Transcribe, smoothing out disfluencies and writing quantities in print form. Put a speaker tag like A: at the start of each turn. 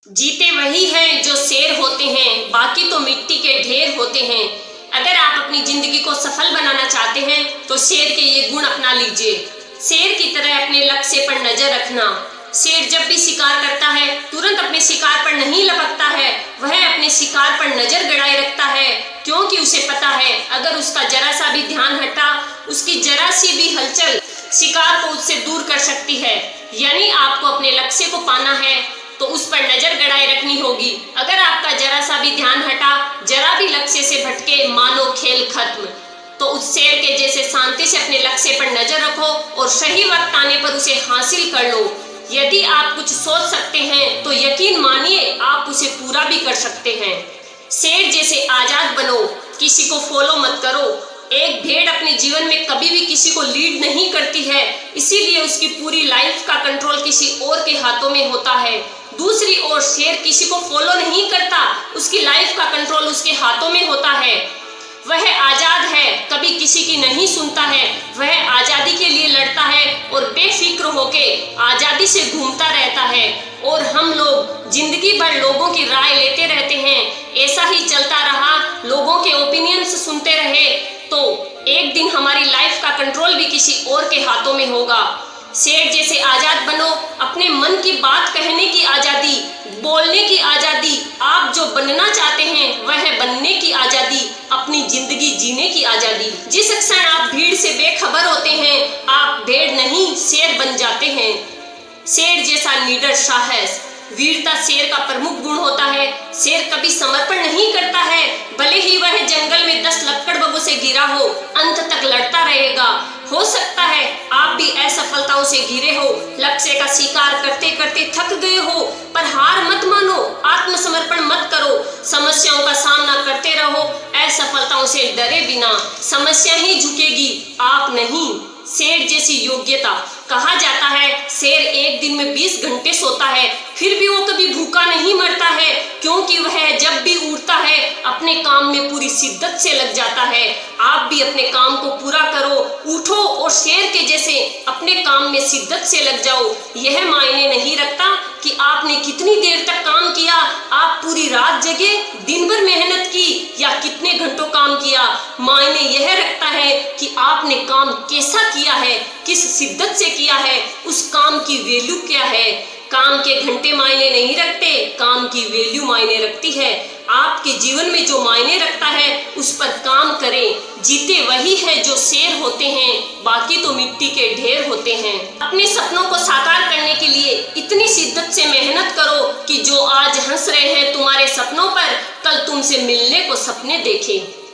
A: जीते वही हैं जो शेर होते हैं, बाकी तो मिट्टी के ढेर होते हैं। अगर आप अपनी जिंदगी को सफल बनाना चाहते हैं तो शेर के ये गुण अपना लीजिए। शेर की तरह अपने लक्ष्य पर नजर रखना। शेर जब भी शिकार करता है तुरंत अपने शिकार पर नहीं लपकता है, वह अपने शिकार पर नजर गड़ाए रखता है, क्योंकि उसे पता है अगर उसका जरा सा भी ध्यान हटा, उसकी जरा सी भी हलचल शिकार को उससे दूर कर सकती है। यानी आपको अपने लक्ष्य को पाना है तो उस पर नजर गड़ाए रखनी होगी। अगर आपका जरा सा भी ध्यान हटा, जरा भी लक्ष्य से भटके, मानो खेल खत्म। तो उस शेर के जैसे शांति से अपने लक्ष्य पर नजर रखो और सही वक्त आने पर उसे हासिल कर लो। यदि आप कुछ सोच सकते हैं तो यकीन मानिए आप उसे पूरा भी कर सकते हैं। शेर जैसे आजाद बनो, किसी को फॉलो मत करो। एक भेड़ अपने जीवन में कभी भी किसी को लीड नहीं करती है, इसीलिए उसकी पूरी लाइफ का कंट्रोल किसी और के हाथों में होता है। दूसरी ओर शेर किसी को फॉलो नहीं करता, उसकी लाइफ का कंट्रोल उसके हाथों में होता है। वह आजाद है, कभी किसी की नहीं सुनता है, वह आजादी के लिए लड़ता है और बेफिक्र होके आजादी से घूमता रहता है। और हम लोग जिंदगी भर लोगों की राय लेते रहते हैं। ऐसा ही चलता रहा, लोगों के ओपिनियंस सुनते रहे, तो एक दिन हमारी लाइफ का कंट्रोल भी किसी और के हाथों में होगा। शेर जैसे आजाद बनो, अपने मन की बात कहने की आजादी, बोलने की आजादी, आप जो बनना चाहते हैं वह बनने की आजादी, अपनी जिंदगी जीने की आजादी। जिस क्षण आप भीड़ से बेखबर होते हैं, आप भेड़ नहीं शेर बन जाते हैं। शेर जैसा निडर साहस, वीरता शेर का प्रमुख गुण होता है। शेर कभी समर्पण नहीं करता है, भले ही वह जंगल में 10 लक्कड़बगों से घिरा हो, अंत तक लड़ता रहेगा। हो सकता है आप भी असफलताओं से घिरे हो, लक्ष्य का शिकार करते करते थक गए हो, पर हार मत मानो, आत्मसमर्पण मत करो, समस्याओं का सामना करते रहो। असफलताओं से डरे बिना समस्या ही झुकेगी, आप नहीं। शेर जैसी योग्यता, कहा जाता है शेर एक दिन में 20 घंटे सोता है, फिर भी वो कभी भूखा नहीं मरता है, क्योंकि वह जब भी उड़ता है अपने काम में पूरी शिद्दत से लग जाता है। आप भी अपने काम को पूरा करो, उठो और शेर के जैसे अपने काम में शिद्दत से लग जाओ। यह मायने नहीं रखता कि आपने कितनी देर तक काम किया, आप पूरी रात जगे, दिन भर मेहनत की या कितने घंटों काम किया। मायने यह रखता है कि आपने काम कैसा किया है, किस शिद्दत से किया है, उस काम की वैल्यू क्या है। काम के घंटे मायने नहीं रखते, काम की वैल्यू मायने रखती है। आपके जीवन में जो मायने रखता है उस पर काम करें। जीते वही है जो शेर होते हैं, बाकी तो मिट्टी के ढेर होते हैं। अपने सपनों को साकार करने के लिए इतनी शिद्दत से मेहनत करो कि जो आज हंस रहे हैं तुम्हारे सपनों पर, कल तुमसे मिलने को सपने देखें।